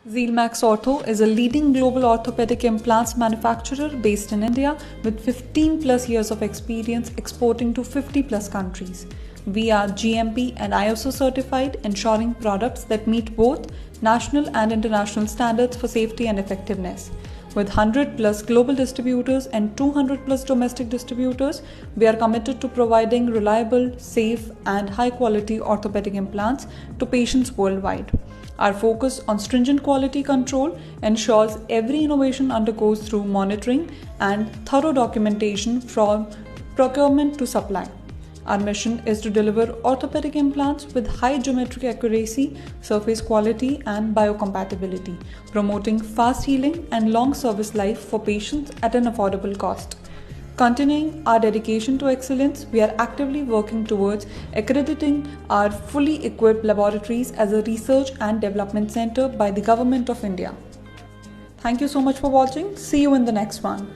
Zealmax Ortho is a leading global orthopedic implants manufacturer based in India with 15 plus years of experience exporting to 50 plus countries. We are GMP and ISO certified, ensuring products that meet both national and international standards for safety and effectiveness. With 100 plus global distributors and 200 plus domestic distributors, we are committed to providing reliable, safe, and high quality orthopedic implants to patients worldwide. Our focus on stringent quality control ensures every innovation undergoes through monitoring and thorough documentation from procurement to supply. Our mission is to deliver orthopedic implants with high geometric accuracy, surface quality, and biocompatibility, promoting fast healing and long service life for patients at an affordable cost. Continuing our dedication to excellence, we are actively working towards accrediting our fully equipped laboratories as a research and development center by the Government of India. Thank you so much for watching. See you in the next one.